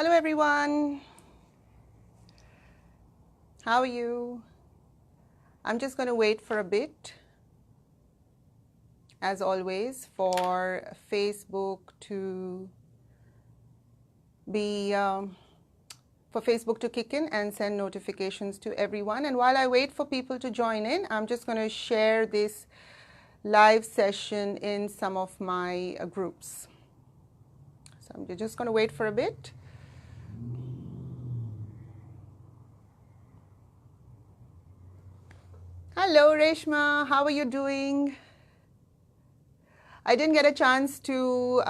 Hello everyone, how are you? I'm just going to wait for a bit, as always, for Facebook to kick in and send notifications to everyone. And while I wait for people to join in, I'm just going to share this live session in some of my groups. So I'm just going to wait for a bit. Hello Reshma, how are you doing? I didn't get a chance to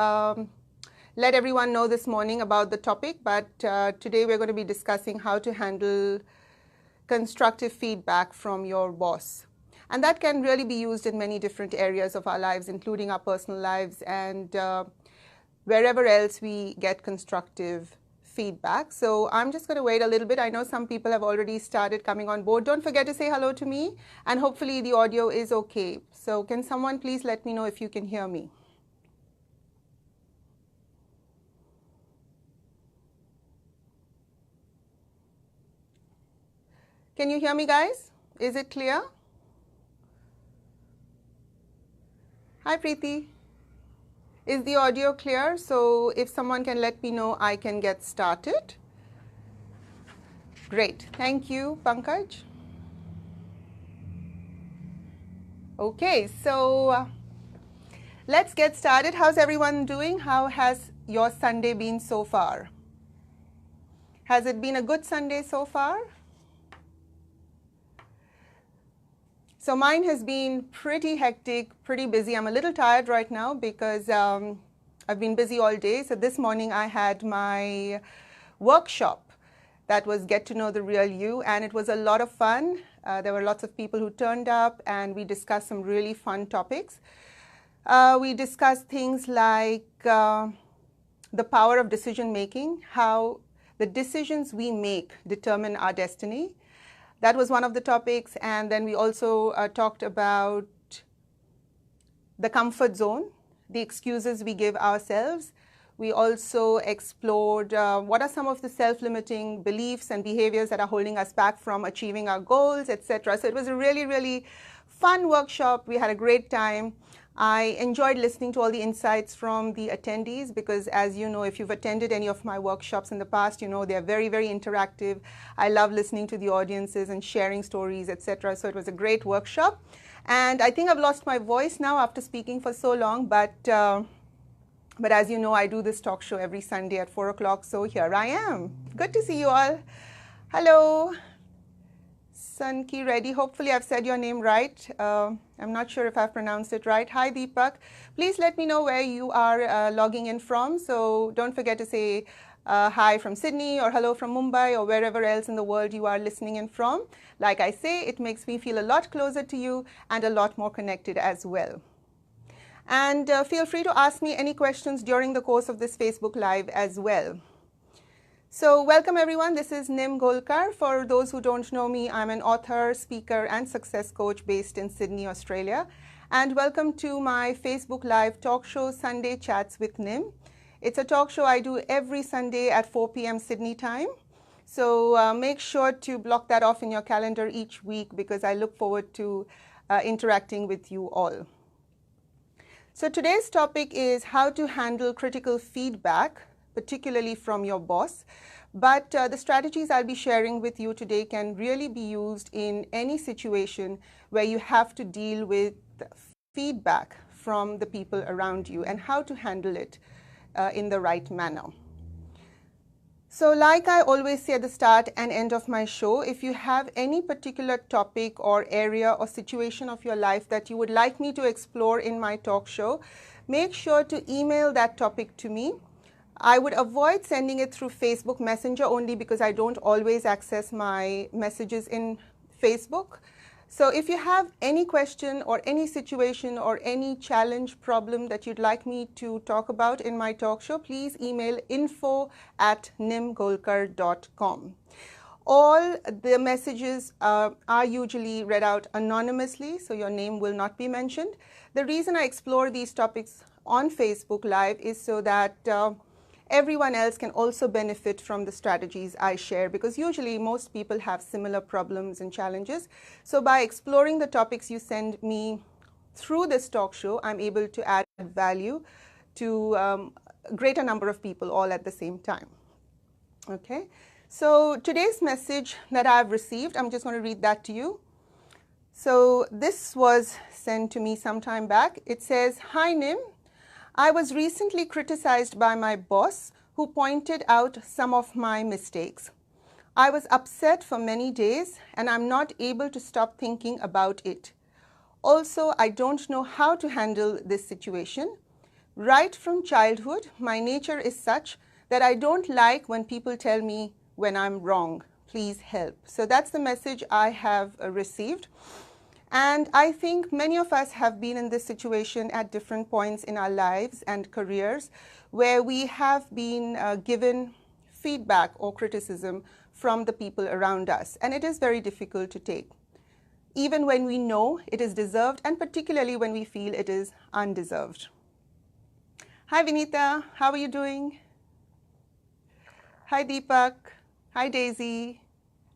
let everyone know this morning about the topic, but today we're going to be discussing how to handle constructive feedback from your boss. And that can really be used in many different areas of our lives, including our personal lives and wherever else we get constructive feedback. So I'm just going to wait a little bit. I know some people have already started coming on board. Don't forget to say hello to me, and hopefully the audio is okay. So can someone please let me know if you can hear me? Can you hear me, guys? Is it clear? Hi Preeti. Is the audio clear? So if someone can let me know, I can get started. Great. Thank you, Pankaj. Okay, so let's get started. How's everyone doing? How has your Sunday been so far? Has it been a good Sunday so far? So mine has been pretty hectic, pretty busy. I'm a little tired right now because I've been busy all day. So this morning I had my workshop that was Get to Know the Real You, and it was a lot of fun. There were lots of people who turned up, and we discussed some really fun topics. We discussed things like the power of decision making, how the decisions we make determine our destiny. That was one of the topics. And then we also talked about the comfort zone, the excuses we give ourselves. We also explored what are some of the self-limiting beliefs and behaviors that are holding us back from achieving our goals, etc. So it was a really, really fun workshop. We had a great time. I enjoyed listening to all the insights from the attendees because, as you know, if you've attended any of my workshops in the past, you know they're very, very interactive. I love listening to the audiences and sharing stories, etc. So it was a great workshop. And I think I've lost my voice now after speaking for so long, but as you know, I do this talk show every Sunday at 4 o'clock, so here I am. Good to see you all. Hello. Sanki Reddy, hopefully I've said your name right. I'm not sure if I've pronounced it right. Hi Deepak. Please let me know where you are logging in from. So don't forget to say hi from Sydney or hello from Mumbai or wherever else in the world you are listening in from. Like I say, it makes me feel a lot closer to you and a lot more connected as well. And feel free to ask me any questions during the course of this Facebook Live as well. So welcome everyone, this is Nim Golkar. For those who don't know me, I'm an author, speaker and success coach based in Sydney, Australia. And welcome to my Facebook Live talk show, Sunday Chats with Nim. It's a talk show I do every Sunday at 4 p.m. Sydney time. So make sure to block that off in your calendar each week because I look forward to interacting with you all. So today's topic is how to handle critical feedback, particularly from your boss. But the strategies I'll be sharing with you today can really be used in any situation where you have to deal with feedback from the people around you and how to handle it in the right manner. So like I always say at the start and end of my show, if you have any particular topic or area or situation of your life that you would like me to explore in my talk show, make sure to email that topic to me. I would avoid sending it through Facebook Messenger only because I don't always access my messages in Facebook. So if you have any question or any situation or any challenge problem that you'd like me to talk about in my talk show, please email info@nimgolkar.com. All the messages are usually read out anonymously, so your name will not be mentioned. The reason I explore these topics on Facebook Live is so that everyone else can also benefit from the strategies I share, because usually most people have similar problems and challenges. So by exploring the topics you send me through this talk show, I'm able to add value to a greater number of people all at the same time. Okay, so today's message that I've received, I'm just going to read that to you. So this was sent to me some time back. It says, "Hi Nim, I was recently criticized by my boss who pointed out some of my mistakes. I was upset for many days and I'm not able to stop thinking about it. Also, I don't know how to handle this situation. Right from childhood, my nature is such that I don't like when people tell me when I'm wrong. Please help." So that's the message I have received. And I think many of us have been in this situation at different points in our lives and careers where we have been given feedback or criticism from the people around us. And it is very difficult to take, even when we know it is deserved, and particularly when we feel it is undeserved. Hi Vinita, how are you doing? Hi Deepak. Hi Daisy.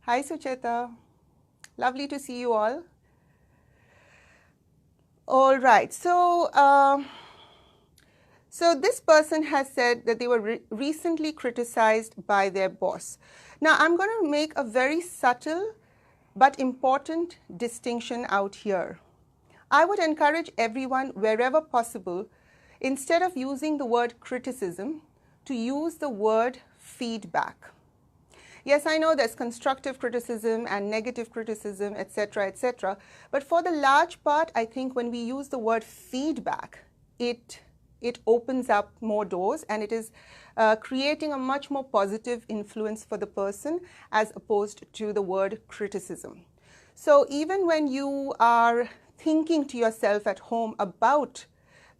Hi Sucheta. Lovely to see you all. All right, so this person has said that they were recently criticized by their boss. Now, I'm going to make a very subtle but important distinction out here. I would encourage everyone, wherever possible, instead of using the word criticism, to use the word feedback. Yes, I know there's constructive criticism and negative criticism, etc., etc. But for the large part, I think when we use the word feedback, it opens up more doors, and it is creating a much more positive influence for the person as opposed to the word criticism. So even when you are thinking to yourself at home about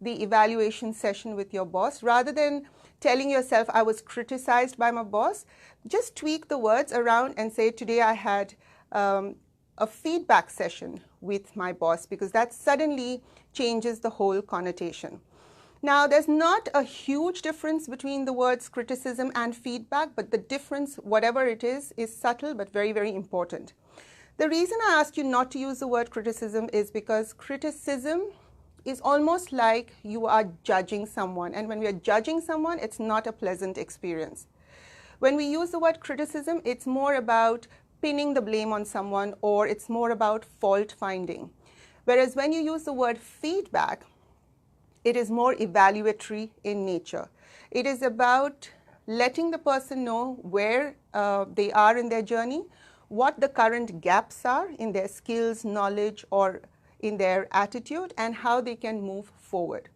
the evaluation session with your boss, rather than telling yourself, I was criticized by my boss, just tweak the words around and say, today I had a feedback session with my boss, because that suddenly changes the whole connotation. Now, there's not a huge difference between the words criticism and feedback, but the difference, whatever it is subtle but very, very important. The reason I ask you not to use the word criticism is because criticism is almost like you are judging someone. And when we are judging someone, it's not a pleasant experience. When we use the word criticism, it's more about pinning the blame on someone, or it's more about fault finding. Whereas when you use the word feedback, it is more evaluatory in nature. It is about letting the person know where they are in their journey, what the current gaps are in their skills, knowledge, or in their attitude, and how they can move forward.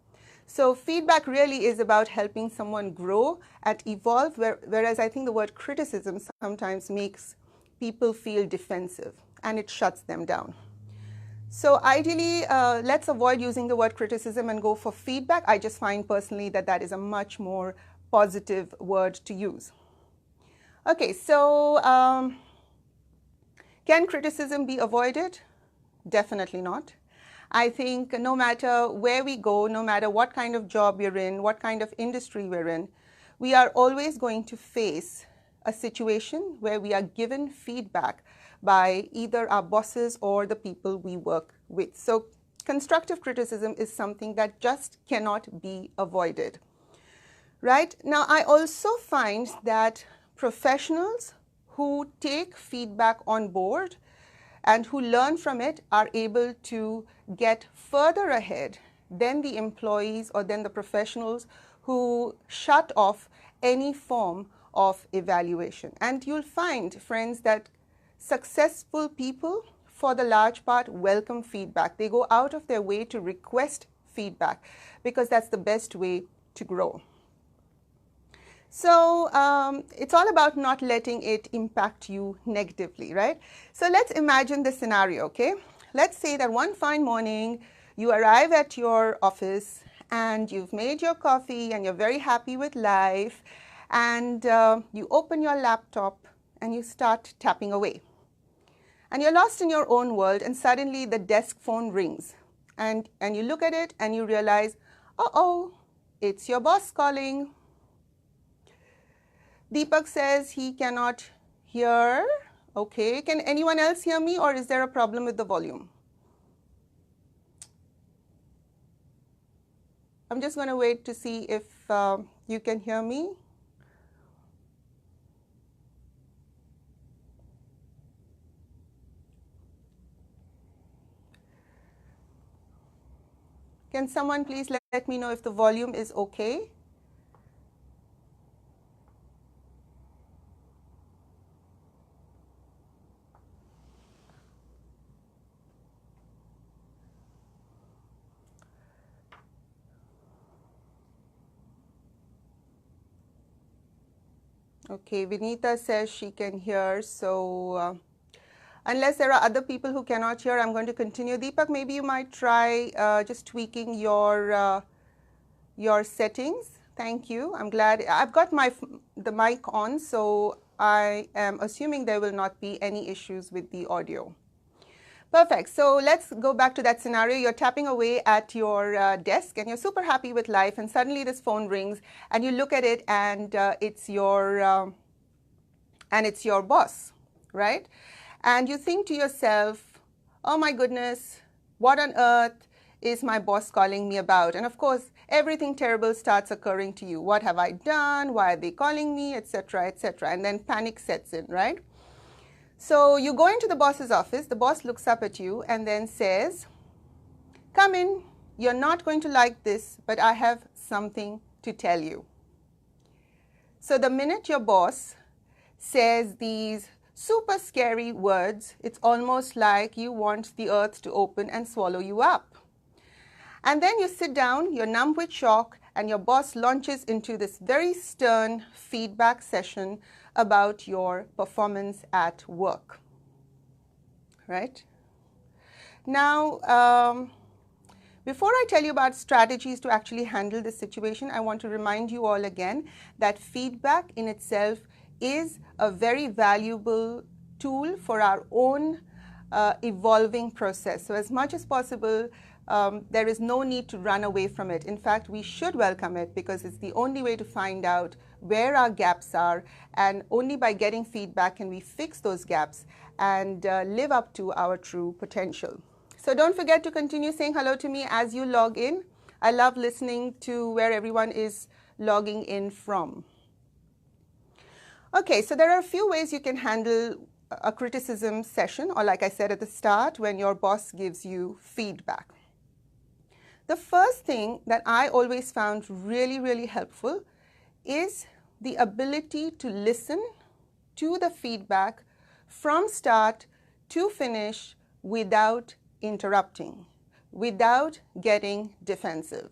So feedback really is about helping someone grow and evolve, whereas I think the word criticism sometimes makes people feel defensive and it shuts them down. So ideally, let's avoid using the word criticism and go for feedback. I just find personally that that is a much more positive word to use. Okay, so can criticism be avoided? Definitely not. I think no matter where we go, no matter what kind of job we're in, what kind of industry we're in, we are always going to face a situation where we are given feedback by either our bosses or the people we work with. So constructive criticism is something that just cannot be avoided. Right? Now, I also find that professionals who take feedback on board and who learn from it are able to get further ahead than the employees or than the professionals who shut off any form of evaluation. And you'll find, friends, that successful people, for the large part, welcome feedback. They go out of their way to request feedback because that's the best way to grow. So it's all about not letting it impact you negatively, right? So let's imagine this scenario, okay? Let's say that one fine morning you arrive at your office and you've made your coffee and you're very happy with life, and you open your laptop and you start tapping away. And you're lost in your own world, and suddenly the desk phone rings. And you look at it and you realize, uh-oh, it's your boss calling. Deepak says he cannot hear. Okay, can anyone else hear me, or is there a problem with the volume? I'm just going to wait to see if you can hear me. Can someone please let me know if the volume is okay? Okay, Vinita says she can hear, so unless there are other people who cannot hear, I'm going to continue. Deepak, maybe you might try just tweaking your settings. Thank you. I'm glad. I've got the mic on, so I am assuming there will not be any issues with the audio. Perfect. So let's go back to that scenario. You're tapping away at your desk and you're super happy with life, and suddenly this phone rings and you look at it and it's your boss, right? And you think to yourself, oh my goodness, what on earth is my boss calling me about? And of course, everything terrible starts occurring to you. What have I done? Why are they calling me? Etc., etc. And then panic sets in, right? So you go into the boss's office, the boss looks up at you and then says, come in, you're not going to like this, but I have something to tell you. So the minute your boss says these super scary words, it's almost like you want the earth to open and swallow you up. And then you sit down, you're numb with shock, and your boss launches into this very stern feedback session about your performance at work, right? Now, before I tell you about strategies to actually handle this situation, I want to remind you all again that feedback in itself is a very valuable tool for our own evolving process. So as much as possible, there is no need to run away from it. In fact, we should welcome it because it's the only way to find out where our gaps are, and only by getting feedback can we fix those gaps and live up to our true potential. So don't forget to continue saying hello to me as you log in. I love listening to where everyone is logging in from. Okay, so there are a few ways you can handle a criticism session, or like I said at the start, when your boss gives you feedback. The first thing that I always found really, really helpful is the ability to listen to the feedback from start to finish without interrupting, without getting defensive.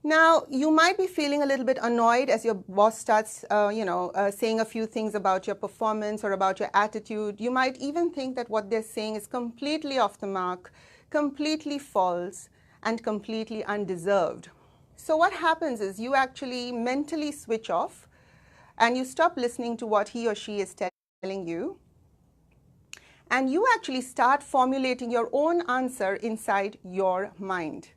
Now, you might be feeling a little bit annoyed as your boss starts, saying a few things about your performance or about your attitude. You might even think that what they're saying is completely off the mark, completely false, and completely undeserved. So what happens is you actually mentally switch off and you stop listening to what he or she is telling you, and you actually start formulating your own answer inside your mind,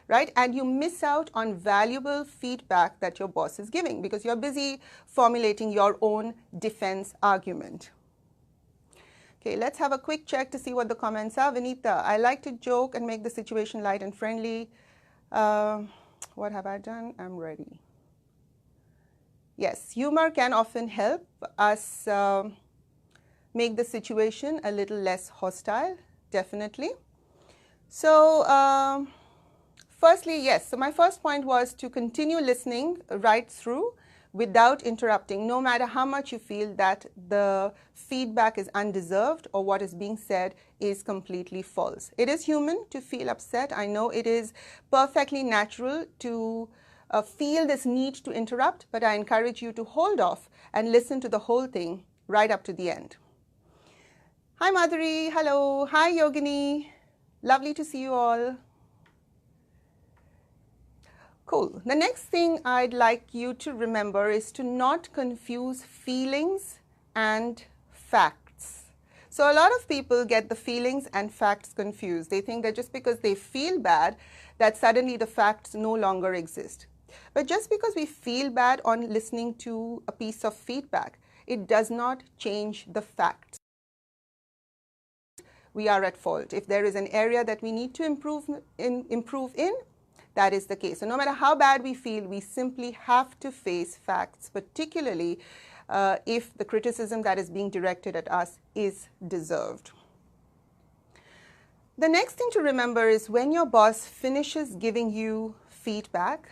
right? And you miss out on valuable feedback that your boss is giving because you're busy formulating your own defense argument. Okay, let's have a quick check to see what the comments are. Vinita, I like to joke and make the situation light and friendly. What have I done? I'm ready. Yes, humor can often help us make the situation a little less hostile, definitely. So, firstly, yes, so my first point was to continue listening right through without interrupting, no matter how much you feel that the feedback is undeserved or what is being said is completely false. It is human to feel upset. I know it is perfectly natural to feel this need to interrupt, but I encourage you to hold off and listen to the whole thing right up to the end. Hi Madhuri, hello. Hi Yogini, lovely to see you all. Cool. The next thing I'd like you to remember is to not confuse feelings and facts. So a lot of people get the feelings and facts confused. They think that just because they feel bad, that suddenly the facts no longer exist. But just because we feel bad on listening to a piece of feedback, it does not change the facts. We are at fault. If there is an area that we need to improve in, that is the case. So no matter how bad we feel, we simply have to face facts, particularly if the criticism that is being directed at us is deserved. The next thing to remember is when your boss finishes giving you feedback,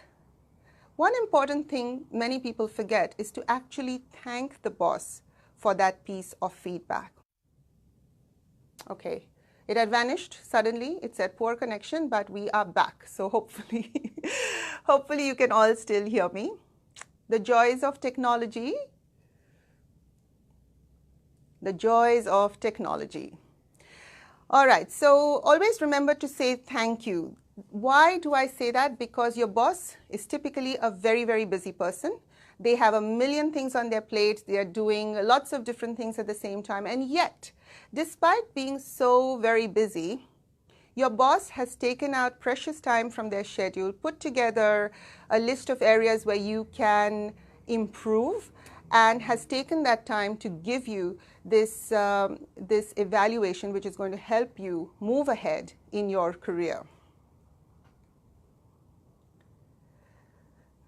one important thing many people forget is to actually thank the boss for that piece of feedback. Okay, it had vanished suddenly. It said poor connection, but we are back. So hopefully, hopefully you can all still hear me. The joys of technology. The joys of technology. All right, so always remember to say thank you. Why do I say that? Because your boss is typically a very, very busy person. They have a million things on their plate. They are doing lots of different things at the same time. And yet, despite being so very busy, your boss has taken out precious time from their schedule, put together a list of areas where you can improve, and has taken that time to give you this, this evaluation, which is going to help you move ahead in your career.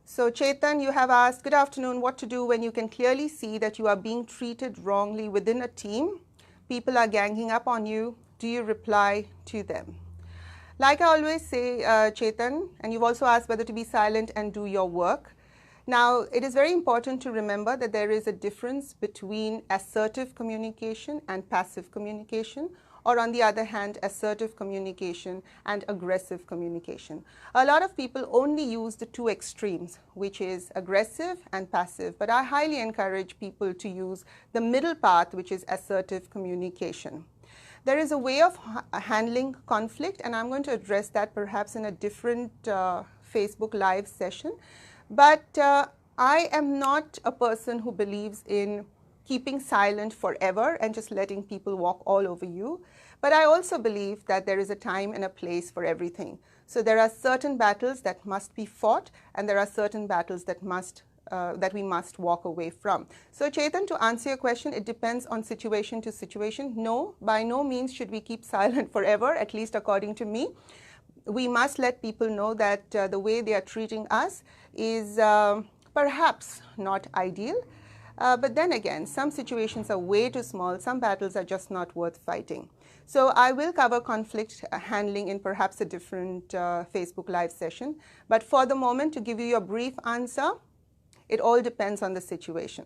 So Chetan, you have asked, good afternoon, what to do when you can clearly see that you are being treated wrongly within a team? People are ganging up on you. Do you reply to them? Like I always say, Chetan, and you've also asked whether to be silent and do your work. Now, it is very important to remember that there is a difference between assertive communication and passive communication, or on the other hand, assertive communication and aggressive communication. A lot of people only use the two extremes, which is aggressive and passive, but I highly encourage people to use the middle path, which is assertive communication. There is a way of handling conflict, and I'm going to address that perhaps in a different Facebook Live session. But I am not a person who believes in keeping silent forever and just letting people walk all over you. But I also believe that there is a time and a place for everything. So there are certain battles that must be fought, and there are certain battles that we must walk away from. So Chetan, to answer your question, it depends on situation to situation. No, by no means should we keep silent forever, at least according to me. We must let people know that the way they are treating us is perhaps not ideal. But then again, some situations are way too small. Some battles are just not worth fighting. So I will cover conflict handling in perhaps a different Facebook Live session. But for the moment, to give you a brief answer, it all depends on the situation.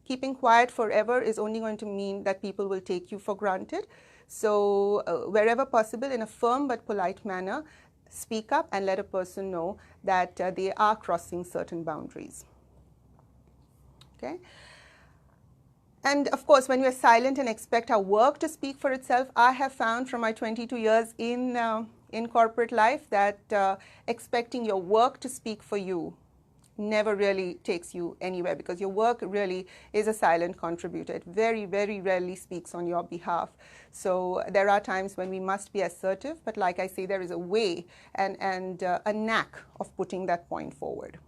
Keeping quiet forever is only going to mean that people will take you for granted. So wherever possible, in a firm but polite manner, speak up and let a person know that they are crossing certain boundaries. Okay? And of course, when we are silent and expect our work to speak for itself, I have found from my 22 years in corporate life that expecting your work to speak for you never really takes you anywhere, because your work really is a silent contributor. It very, very rarely speaks on your behalf. So there are times when we must be assertive, but like I say, there is a way and a knack of putting that point forward.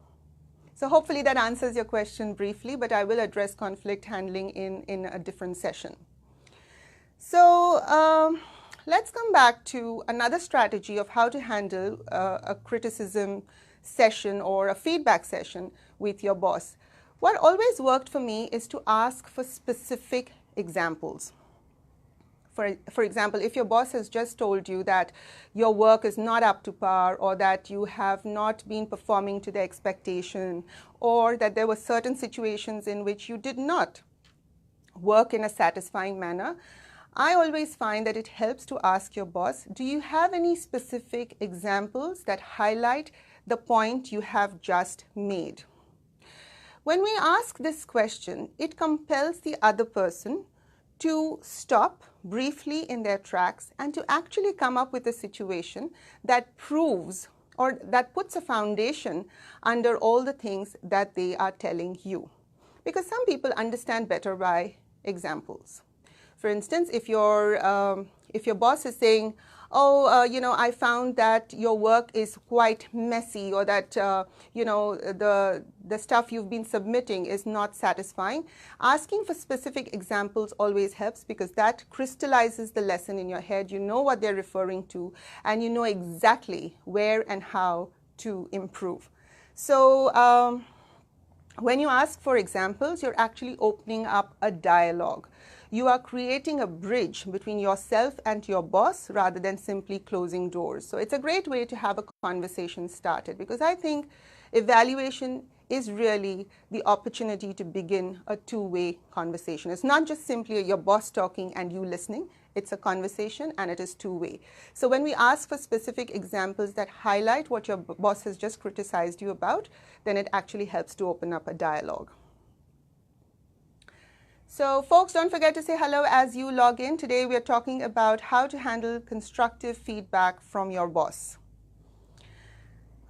So hopefully that answers your question briefly, but I will address conflict handling in a different session. So let's come back to another strategy of how to handle a criticism session or a feedback session with your boss. What always worked for me is to ask for specific examples. For example, if your boss has just told you that your work is not up to par, or that you have not been performing to the expectation, or that there were certain situations in which you did not work in a satisfying manner, I always find that it helps to ask your boss, do you have any specific examples that highlight the point you have just made? When we ask this question, it compels the other person to stop briefly in their tracks and to actually come up with a situation that proves or that puts a foundation under all the things that they are telling you. Because some people understand better by examples. For instance, if your boss is saying, I found that your work is quite messy, or that, the stuff you've been submitting is not satisfying. Asking for specific examples always helps, because that crystallizes the lesson in your head. You know what they're referring to, and you know exactly where and how to improve. So when you ask for examples, you're actually opening up a dialogue. You are creating a bridge between yourself and your boss rather than simply closing doors. So it's a great way to have a conversation started, because I think evaluation is really the opportunity to begin a two-way conversation. It's not just simply your boss talking and you listening. It's a conversation, and it is two-way. So when we ask for specific examples that highlight what your boss has just criticized you about, then it actually helps to open up a dialogue. So folks, don't forget to say hello as you log in. Today we are talking about how to handle constructive feedback from your boss.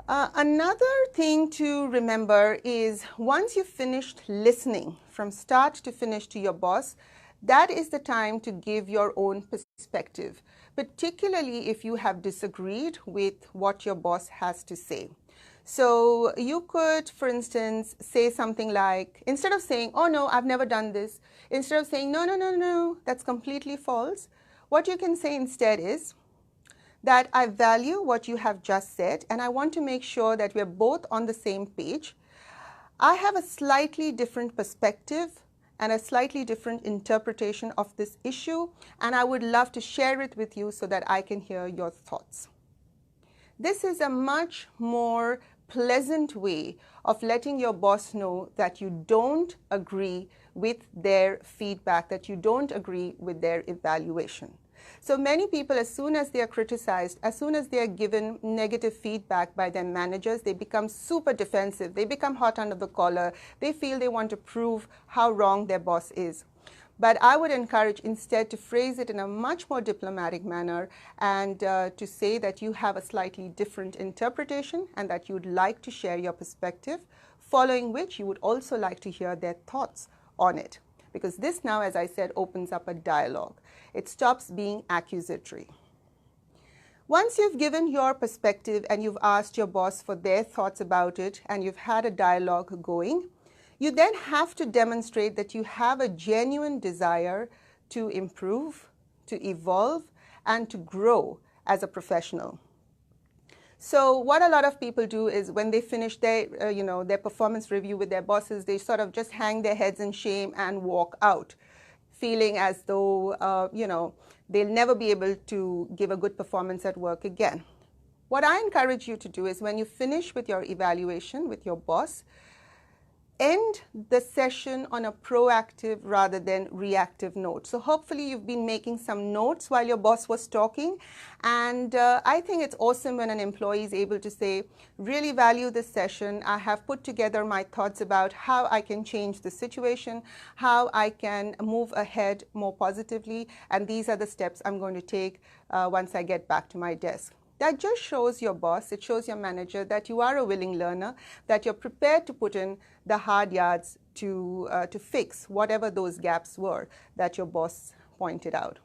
Another thing to remember is, once you've finished listening from start to finish to your boss, that is the time to give your own perspective, particularly if you have disagreed with what your boss has to say. So you could, for instance, say something like, instead of saying, "Oh no, I've never done this," instead of saying, no, that's completely false, what you can say instead is that, "I value what you have just said, and I want to make sure that we're both on the same page. I have a slightly different perspective and a slightly different interpretation of this issue, and I would love to share it with you so that I can hear your thoughts." This is a much more pleasant way of letting your boss know that you don't agree with their feedback, that you don't agree with their evaluation. So many people, as soon as they are criticized, as soon as they are given negative feedback by their managers, they become super defensive. They become hot under the collar. They feel they want to prove how wrong their boss is. But I would encourage instead to phrase it in a much more diplomatic manner, and to say that you have a slightly different interpretation and that you'd like to share your perspective, following which you would also like to hear their thoughts on it. Because this now, as I said, opens up a dialogue. It stops being accusatory. Once you've given your perspective and you've asked your boss for their thoughts about it, and you've had a dialogue going, you then have to demonstrate that you have a genuine desire to improve, to evolve, and to grow as a professional. So what a lot of people do is, when they finish their, their performance review with their bosses, they sort of just hang their heads in shame and walk out, feeling as though, they'll never be able to give a good performance at work again. What I encourage you to do is, when you finish with your evaluation with your boss, end the session on a proactive rather than reactive note. So hopefully you've been making some notes while your boss was talking, and I think it's awesome when an employee is able to say, "Really value this session. I have put together my thoughts about how I can change the situation, how I can move ahead more positively, and these are the steps I'm going to take once I get back to my desk." That just shows your boss, it shows your manager that you are a willing learner, that you're prepared to put in the hard yards to fix whatever those gaps were that your boss pointed out.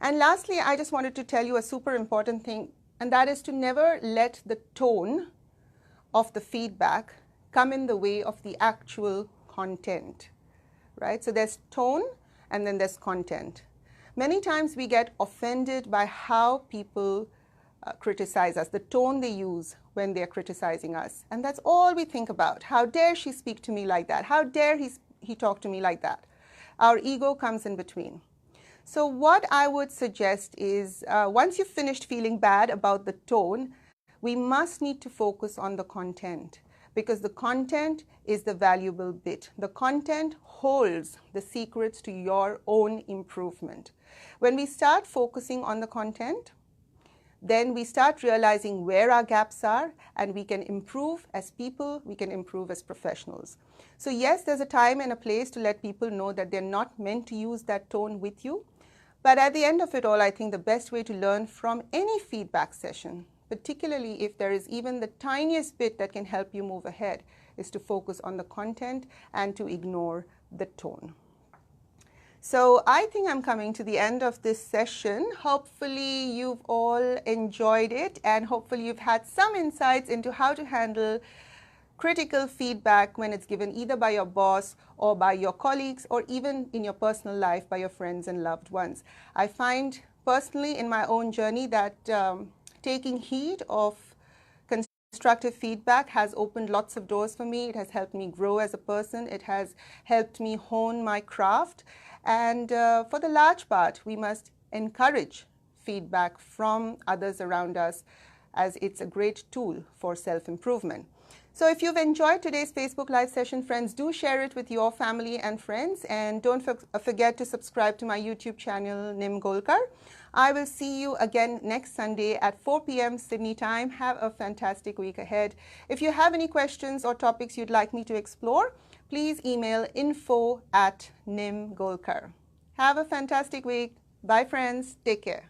And lastly, I just wanted to tell you a super important thing, and that is to never let the tone of the feedback come in the way of the actual content, right? So there's tone and then there's content. Many times we get offended by how people criticize us, the tone they use when they're criticizing us. And that's all we think about. How dare she speak to me like that? How dare he talk to me like that? Our ego comes in between. So what I would suggest is, once you've finished feeling bad about the tone, we must need to focus on the content, because the content is the valuable bit. The content holds the secrets to your own improvement. When we start focusing on the content, then we start realizing where our gaps are, and we can improve as people, we can improve as professionals. So yes, there's a time and a place to let people know that they're not meant to use that tone with you. But at the end of it all, I think the best way to learn from any feedback session, particularly if there is even the tiniest bit that can help you move ahead, is to focus on the content and to ignore the tone. So I think I'm coming to the end of this session. Hopefully you've all enjoyed it, and hopefully you've had some insights into how to handle critical feedback when it's given either by your boss or by your colleagues, or even in your personal life by your friends and loved ones. I find personally in my own journey that taking heed of constructive feedback has opened lots of doors for me. It has helped me grow as a person. It has helped me hone my craft. And for the large part, we must encourage feedback from others around us, as it's a great tool for self-improvement. So if you've enjoyed today's Facebook Live session, friends, do share it with your family and friends. And don't forget to subscribe to my YouTube channel, Nim Golkar. I will see you again next Sunday at 4 p.m. Sydney time. Have a fantastic week ahead. If you have any questions or topics you'd like me to explore, please email info@nimgolkar. Have a fantastic week. Bye, friends. Take care.